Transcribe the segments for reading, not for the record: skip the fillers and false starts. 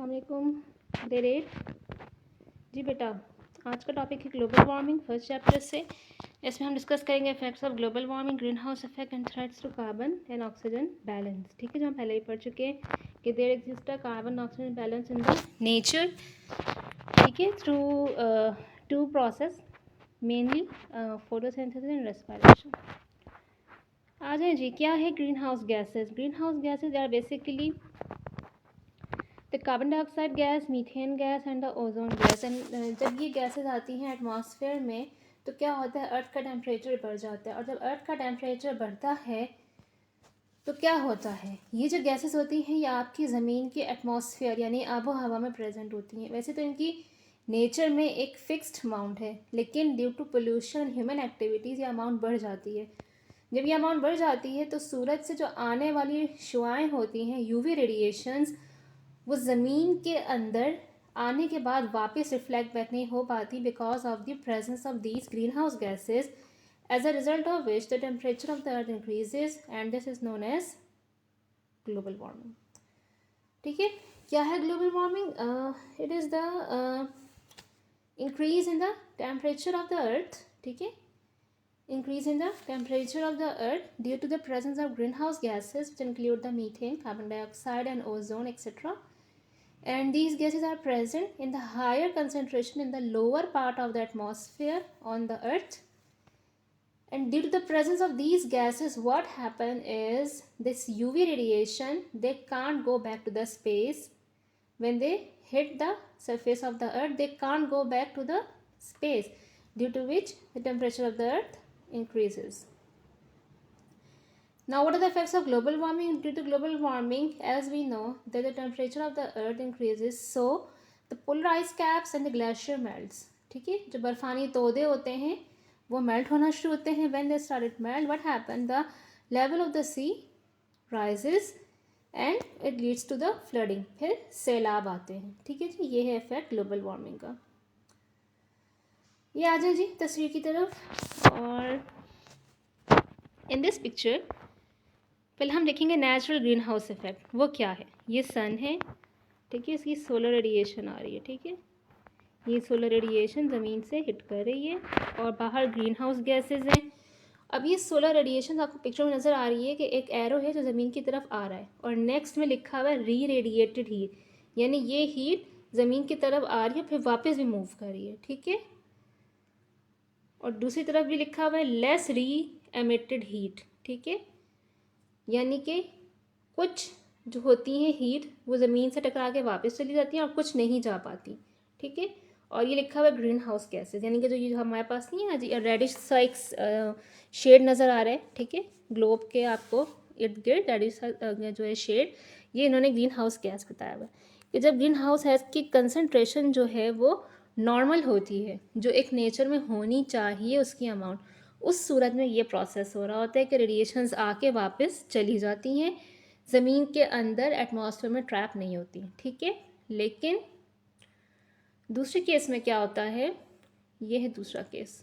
अस्सलाम वालेकुम ग्रेड 8 जी बेटा। आज का टॉपिक है ग्लोबल वार्मिंग फर्स्ट चैप्टर से। इसमें हम डिस्कस करेंगे effects of global warming, green house effect and threats to carbon and oxygen balance. ठीक है, जो हम पहले ही पढ़ चुके हैं कि there exist a carbon oxygen balance in the nature. ठीक है, through two process mainly photosynthesis and respiration. आ जाए जी, क्या है green house gases? Green house gases are basically the carbon dioxide gas, methane gas and the ozone gas. And जब ये gases आती हैं एटमॉस्फेयर में तो क्या होता है, अर्थ का टेम्परेचर बढ़ जाता है। और जब अर्थ का टेम्परेचर बढ़ता है तो क्या होता है, ये जो गैसेस होती हैं ये आपकी ज़मीन के एटमॉस्फेयर यानी आबो हवा में प्रेजेंट होती हैं। वैसे तो इनकी नेचर में एक फिक्स्ड अमाउंट है, लेकिन due to pollution and human activities ये अमाउंट बढ़ जाती है। जब ये अमाउंट बढ़ जाती है तो सूरज से जो आने वाली शुआएँ होती हैं, यूवी रेडिएशंस, वो ज़मीन के अंदर आने के बाद वापस रिफ्लेक्ट बैक नहीं हो पाती because of the presence of these green house gases, as a result of which the temperature of the earth increases and this is known as global warming. ठीक है, क्या है global warming? It is the increase in the temperature of the earth. ठीक है, increase in the temperature of the earth due to the presence of greenhouse gases which include the methane, carbon dioxide and ozone etc. And these gases are present in the higher concentration in the lower part of the atmosphere on the earth. And due to the presence of these gases, what happen is this UV radiation, they can't go back to the space. When they hit the surface of the earth, they can't go back to the space, due to which the temperature of the earth increases. Now what are the effects of global warming? Due to global warming, as we know that the temperature of the earth increases, so the polar ice caps and the glacier melts. ठीक है, जो बर्फानी तोदे होते हैं वो melt होना शुरू होते हैं. When they started melt, what happened? The level of the sea rises and it leads to the flooding. फिर सैलाब आते हैं. ठीक है जी, ये है इफेक्ट ग्लोबल वार्मिंग का. ये आ जाए जी तस्वीर की तरफ. और इन दिस पिक्चर पहले हम देखेंगे नेचुरल ग्रीन हाउस इफेक्ट. वो क्या है? ये सन है. ठीक है, इसकी सोलर रेडिएशन आ रही है. ठीक है, ये सोलर रेडिएशन ज़मीन से हिट कर रही है और बाहर ग्रीन हाउस गैसेज हैं. अब ये सोलर रेडिएशन आपको पिक्चर में नज़र आ रही है कि एक एरो है जो ज़मीन की तरफ आ रहा है और नेक्स्ट में लिखा हुआ है री रेडिएटेड हीट, यानी ये हीट ज़मीन की तरफ आ रही है फिर वापस भी मूव कर रही है. ठीक है, और दूसरी तरफ भी लिखा हुआ है लेस री एमिटेड हीट. ठीक है, यानी कि कुछ जो होती हैं हीट वो ज़मीन से टकरा के वापस चली जाती हैं और कुछ नहीं जा पाती. ठीक है, और ये लिखा हुआ है ग्रीन हाउस गैसेज, यानी कि जो ये हमारे पास नहीं है जी रेडिश सा एक शेड नज़र आ रहा है. ठीक है, ग्लोब के आपको इर्द गिर्द रेडिश जो है शेड, ये इन्होंने ग्रीन हाउस गैस बताया हुआ है कि जब ग्रीन हाउस गैस की कंसनट्रेशन जो है वो नॉर्मल होती है, जो एक नेचर में होनी चाहिए उसकी अमाउंट, उस सूरत में ये प्रोसेस हो रहा होता है कि रेडिएशंस आके वापस चली जाती हैं, ज़मीन के अंदर एटमॉस्फेयर में ट्रैप नहीं होती. ठीक है, लेकिन दूसरे केस में क्या होता है, ये है दूसरा case,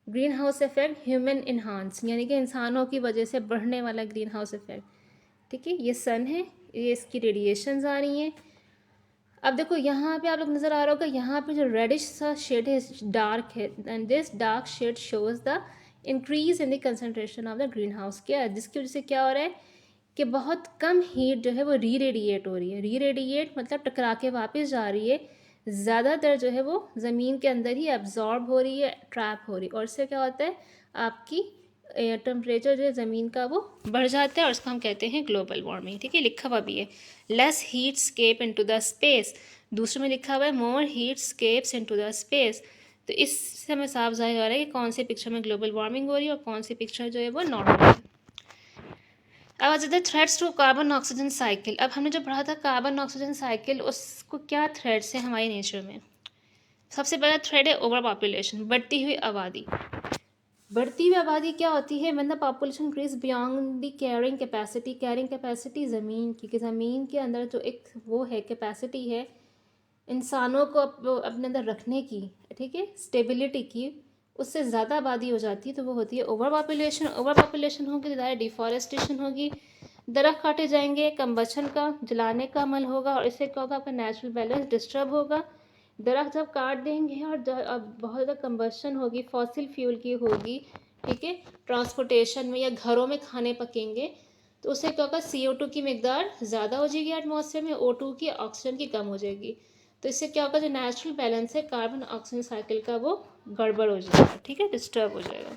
green house effect human enhance, यानी कि इंसानों की वजह से बढ़ने वाला ग्रीन हाउस इफेक्ट. ठीक है, ये सन है, ये इसकी रेडिएशंस आ रही हैं. अब देखो यहाँ पे आप लोग नज़र आ रहा होगा, यहाँ पे जो रेडिश सा शेड है डार्क है, and this dark shade shows the increase in the concentration of the green house gas, जिसकी वजह से क्या हो रहा है कि बहुत कम हीट जो है वो री रेडिएट हो रही है. री रेडिएट मतलब टकरा के वापस जा रही है, ज़्यादातर जो है वो ज़मीन के अंदर ही एब्जॉर्ब हो रही है, ट्रैप हो रही है, और इससे क्या होता है आपकी टेम्परेचर जो है ज़मीन का वो बढ़ जाता है और उसको हम कहते हैं ग्लोबल वार्मिंग. ठीक है, लिखा हुआ भी है less heat escape into the space, दूसरे में लिखा हुआ है more heat escapes into the space. तो इससे हमें साफ जाहिर हो रहा है कि कौन सी पिक्चर में ग्लोबल वार्मिंग हो रही है और कौन सी पिक्चर जो है वो नॉर्मल है. अब आ जाते हैं threats to carbon oxygen cycle. अब हमने जो पढ़ा था कार्बन ऑक्सीजन साइकिल, उसको क्या थ्रेट्स हैं हमारी नेचर में. सबसे पहला थ्रेड है ओवर पॉपुलेशन, बढ़ती हुई आबादी. बढ़ती हुई आबादी क्या होती है, when the population increase beyond the carrying capacity. Carrying capacity ज़मीन की, कि ज़मीन के अंदर जो एक वो है कैपेसिटी है इंसानों को अपने अंदर रखने की, ठीक है, स्टेबिलिटी की, उससे ज़्यादा आबादी हो जाती है तो वो होती है ओवर पॉपुलेशन. ओवर पॉपुलेशन होगी तो ज़्यादा डिफॉरेस्टेशन होगी, दरख्त काटे जाएंगे, कंबशन का, जलाने का अमल होगा और इससे क्या होगा, आपका नेचुरल बैलेंस डिस्टर्ब होगा। दरख्त जब काट देंगे और अब बहुत ज़्यादा कंबशन होगी, फॉसिल फ्यूल की होगी, ठीक है, ट्रांसपोर्टेशन में या घरों में खाने पकेंगे, तो उससे क्या होगा, CO2 की मकदार ज़्यादा हो जाएगी एटमॉस्फेयर में, O2 की, ऑक्सीजन की कम हो जाएगी। तो इससे क्या होगा, जो नेचुरल बैलेंस है कार्बन ऑक्सीजन साइकिल का वो गड़बड़ हो जाएगा, ठीक है, डिस्टर्ब हो जाएगा।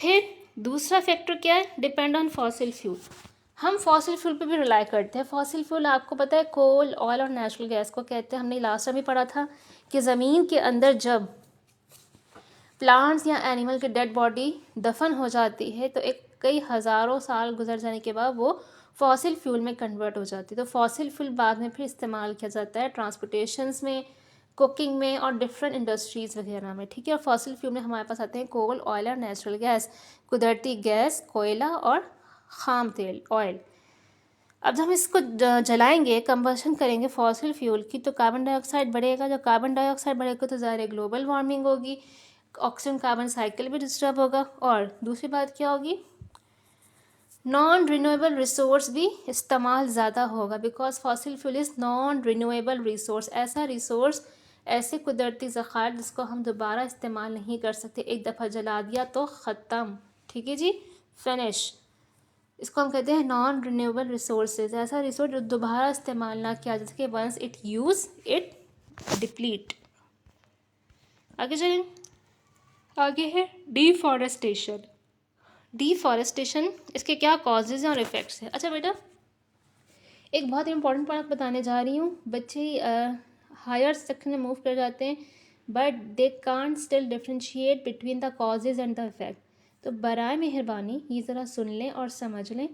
फिर दूसरा फैक्टर क्या है, डिपेंड ऑन फॉसिल फ्यूल। हम फॉसिल फ्यूल पे भी रिलाई करते हैं। फॉसिल फ्यूल आपको पता है कोल, ऑयल और नेचुरल गैस को कहते हैं। हमने लास्ट टाइम भी पढ़ा था कि ज़मीन के अंदर जब प्लांट्स या एनिमल की डेड बॉडी दफन हो जाती है तो एक कई हज़ारों साल गुजर जाने के बाद वो फॉसिल फ्यूल में कन्वर्ट हो जाती है। तो फॉसिल फ्यूल बाद में फिर इस्तेमाल किया जाता है ट्रांसपोर्टेशंस में, कुकिंग में और डिफरेंट इंडस्ट्रीज़ वगैरह में, ठीक है। और फॉसिल फ्यूल में हमारे पास आते हैं कोल, ऑयल और नेचुरल गैस, कुदरती गैस, कोयला और खाम तेल, ऑयल। अब जब हम इसको जलाएंगे, कंबशन करेंगे फॉसिल फ्यूल की, तो कार्बन डाइऑक्साइड बढ़ेगा। जब कार्बन डाइऑक्साइड बढ़ेगा तो ज़ाहिर है ग्लोबल वार्मिंग होगी, ऑक्सीजन कार्बन साइकिल भी डिस्टर्ब होगा। और दूसरी बात क्या होगी, नॉन रिन्यूएबल रिसोर्स भी इस्तेमाल ज़्यादा होगा, because fossil fuel is non renewable resource, ऐसा रिसोर्स, ऐसे कुदरती ज़खायर जिसको हम दोबारा इस्तेमाल नहीं कर सकते, एक दफ़ा जला दिया तो ख़त्म, ठीक है जी, फिनिश। इसको हम कहते हैं नॉन रिन्यूएबल रिसोर्सेज, ऐसा रिसोर्स जो दोबारा इस्तेमाल ना किया जा सके, once it use it deplete. आगे चलें, आगे है डिफॉरेस्टेशन। डिफॉरेस्टेशन, इसके क्या कॉजेज़ हैं और इफ़ेक्ट्स हैं। अच्छा बेटा, एक बहुत इंपॉर्टेंट पॉइंट बताने जा रही हूँ। बच्चे हायर सेक्शन में मूव कर जाते हैं but they can't still differentiate between the causes and the effect. तो बराए मेहरबानी ये ज़रा सुन लें और समझ लें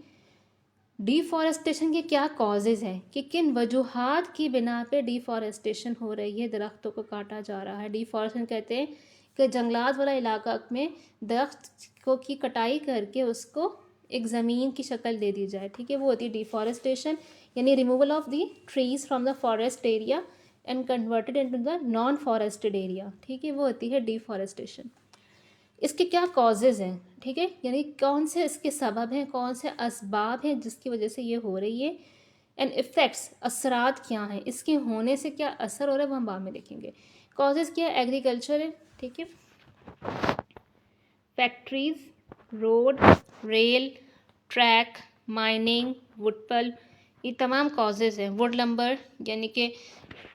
डिफॉरेस्टेशन के क्या कॉजेज़ हैं, कि किन वजूहात की बिना पे डिफॉरेस्टेशन हो रही है, दरख्तों को काटा जा रहा है। डिफॉरेस्टेशन कहते हैं कि जंगलात वाला इलाका में दरख्त को की कटाई करके उसको एक ज़मीन की शक्ल दे दी जाए, ठीक है, वो होती है डिफॉरेस्टेशन, यानी removal of the trees from the forest area and converted into the non forested area, ठीक है, वो होती है डिफॉरेस्टेशन। इसके क्या कॉजेज़ हैं, ठीक है, यानी कौन से इसके सबब हैं, कौन से असबाब हैं जिसकी वजह से ये हो रही है, एंड इफ़ेक्ट्स, असरात क्या हैं, इसके होने से क्या असर हो रहा है वो हम बाद में देखेंगे। कॉजेज़ क्या है, एग्रीकल्चर है, ठीक है, factories, road, rail, track, mining, wood pulp, ये तमाम कॉजेज़ हैं। वुड लंबर यानी कि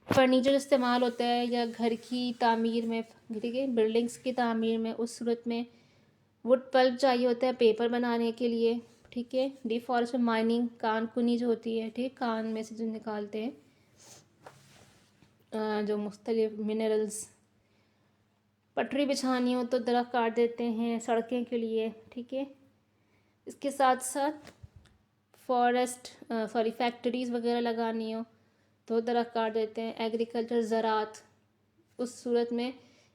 फर्नीचर इस्तेमाल होता है या घर की तामीर में, ठीक है, बिल्डिंग्स की तामीर में, उस सूरत में वुड पल्प चाहिए होता है पेपर बनाने के लिए, ठीक है। डिफॉरेस्टेशन, माइनिंग, कान कुनी जो होती है, ठीक, कान में से जो निकालते हैं जो मुख्तलिफ मिनरल्स, पटरी बिछानी हो तो दरख्त काट देते हैं सड़कें के लिए, ठीक है। इसके साथ साथ फैक्ट्रीज़ वगैरह लगानी हो तो दरख्त काट देते हैं। एग्रीकल्चर, ज़राअत, उस सूरत में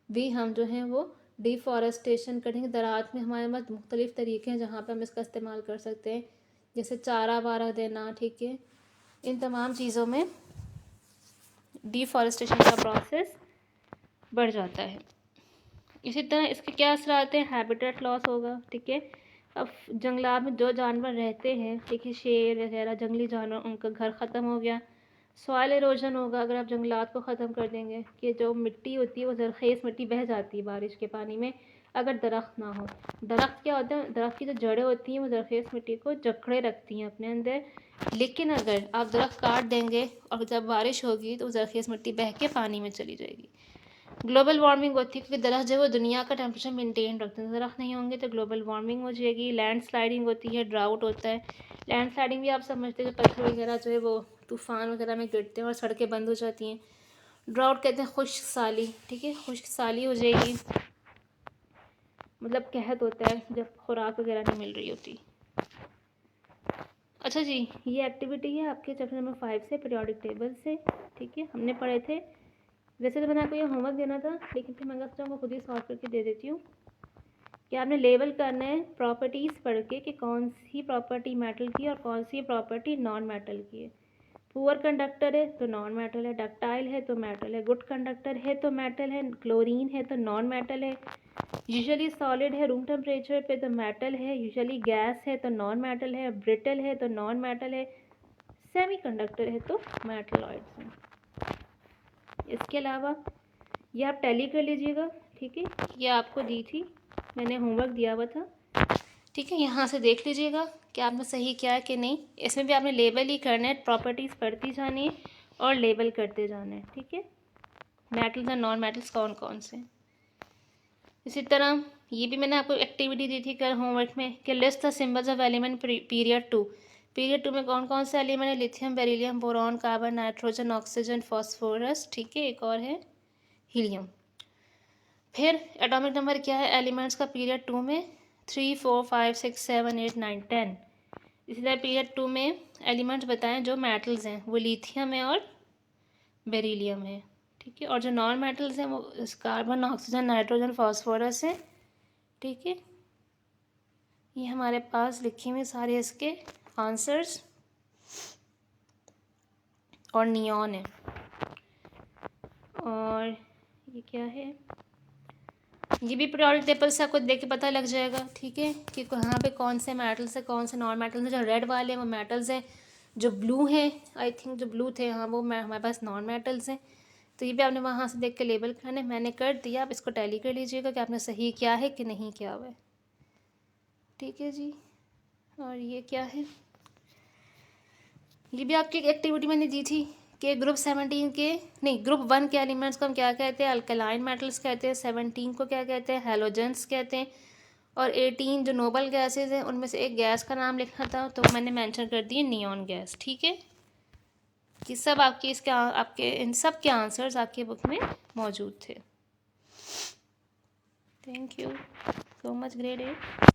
भी हम जो हैं वो डिफॉरेस्टेशन करेंगे। ज़राअत में हमारे पास मुख्तलिफ़ तरीके हैं जहाँ पर हम इसका इस्तेमाल कर सकते हैं, जैसे चारा वारा देना, ठीक है, इन तमाम चीज़ों में डिफॉरेस्टेशन का प्रोसेस बढ़ जाता है। इसी तरह इसके क्या असर आते हैं, हैबिटेट लॉस होगा, ठीक है। अब जंगलात में जो जानवर रहते हैं, ठीक है, शेर वगैरह जंगली जानवर, उनका घर ख़त्म हो गया। सॉइल इरोजन होगा अगर आप जंगलात को ख़त्म कर देंगे, कि जो मिट्टी होती है वो ज़रख़ेज़ मिट्टी बह जाती है बारिश के पानी में अगर दरख्त ना हो। दरख्त क्या होता है, दरख्त की जो जड़ें होती हैं वो ज़रख़ेज़ मिट्टी को जकड़े रखती हैं अपने अंदर, लेकिन अगर आप दरख्त काट देंगे और जब बारिश होगी तो ज़रख़ेज़ मिट्टी बह के पानी में चली जाएगी। ग्लोबल वार्मिंग होती है क्योंकि दरख्त जो है वो दुनिया का टेम्परेचर मेंटेन रखते हैं, दरख्त नहीं होंगे तो ग्लोबल वार्मिंग हो जाएगी। लैंड स्लाइडिंग होती है, ड्राउट होता है। लैंड स्लाइडिंग भी आप समझते हैं, जो पत्थर वगैरह जो है वो तूफ़ान वगैरह में गिरते हैं और सड़कें बंद हो जाती हैं। ड्राउट कहते हैं खुश्क साली, ठीक है, खुश्क साली हो जाएगी, मतलब कहत होता है जब खुराक वगैरह नहीं मिल रही होती। अच्छा जी, ये एक्टिविटी है आपके चैप्टर नंबर 5 से, पीरियोडिक टेबल से, ठीक है, हमने पढ़े थे। वैसे तो मैंने आपको ये होमवर्क देना था, लेकिन फिर मैं सोचा खुद ही सॉल्व करके दे देती हूँ कि आपने लेबल करना है प्रॉपर्टीज़ पढ़ के कि कौन सी प्रॉपर्टी मेटल की और कौन सी प्रॉपर्टी नॉन मेटल की है। पुअर कंडक्टर है तो नॉन मेटल है, डक्टाइल है तो मेटल है, गुड कंडक्टर है तो मेटल है, क्लोरीन है तो नॉन मेटल है, यूजुअली सॉलिड है रूम टेम्परेचर पे तो मेटल है, यूजुअली गैस है तो नॉन मेटल है, ब्रिटल है तो नॉन मेटल है, सेमीकंडक्टर है तो मेटलॉइड्स हैं। इसके अलावा ये आप टैली कर लीजिएगा, ठीक है, ये आपको दी थी, मैंने होमवर्क दिया हुआ था, ठीक है, यहाँ से देख लीजिएगा कि आपने सही किया है कि नहीं। इसमें भी आपने लेबल ही करना है, प्रॉपर्टीज़ पढ़ती जानी है और लेबल करते जाना है, ठीक है, मेटल्स और नॉन मेटल्स कौन कौन से। इसी तरह ये भी मैंने आपको एक्टिविटी दी थी कल होमवर्क में कि list the symbols of element period 2। Period 2 में कौन कौन से एलिमेंट है, lithium, beryllium, boron, carbon, nitrogen, oxygen, phosphorus, ठीक है, एक और है हीलियम। फिर एटॉमिक नंबर क्या है एलिमेंट्स का पीरियड 2 में, 3, 4, 5, 6, 7, 8, 9, 10। इसी तरह पीरियड 2 में एलिमेंट्स बताएं जो मेटल्स हैं, वो लिथियम है और बेरिलियम है, ठीक है, और जो नॉन मेटल्स हैं वो कार्बन, ऑक्सीजन, नाइट्रोजन, फॉस्फोरस है, ठीक है। ये हमारे पास लिखे हुए सारे इसके आंसर्स, और नियॉन है, और ये क्या है, ये भी पीरियोडिक टेबल से आपको देख के पता लग जाएगा, ठीक है, कि कहाँ पे कौन से मेटल्स है, कौन से नॉन मेटल्स हैं। जो रेड वाले हैं वो मेटल्स हैं, जो ब्लू हैं आई थिंक जो ब्लू थे हाँ वो हमारे पास नॉन मेटल्स हैं। तो ये भी आपने वहाँ से देख के लेबल करना है, मैंने कर दिया, आप इसको टैली कर लीजिएगा कि आपने सही किया है कि नहीं किया हुआ है, ठीक है जी। और ये क्या है, ये भी आपकी एक्टिविटी मैंने दी थी कि ग्रुप 17 के नहीं ग्रुप 1 के एलिमेंट्स को हम क्या कहते हैं, अल्कलाइन मेटल्स कहते हैं, 17 को क्या कहते हैं, हैलोजेंस कहते हैं, और 18 जो नोबल गैसेज हैं उनमें से एक गैस का नाम लिखना था तो मैंने मेंशन कर दिए नियॉन गैस, ठीक है। कि सब आपके इसके आपके इन सब के आंसर्स आपके बुक में मौजूद थे। Thank you so much, grade 8।